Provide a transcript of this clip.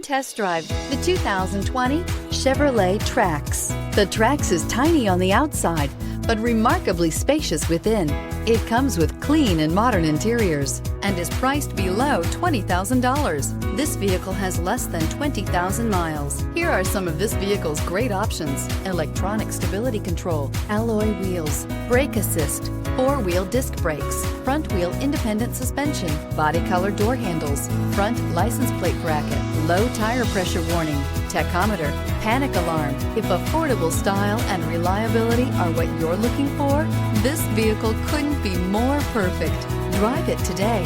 Test drive the 2020 Chevrolet Trax. The Trax is tiny on the outside, but remarkably spacious within. It comes with clean and modern interiors and is priced below $20,000. This vehicle has less than 20,000 miles. Here are some of this vehicle's great options: electronic stability control, alloy wheels, brake assist, four-wheel disc brakes, front-wheel independent suspension, body color door handles, front license plate bracket, low tire pressure warning, tachometer, panic alarm. If affordable style and reliability are what you're looking for, this vehicle couldn't be more perfect. Drive it today.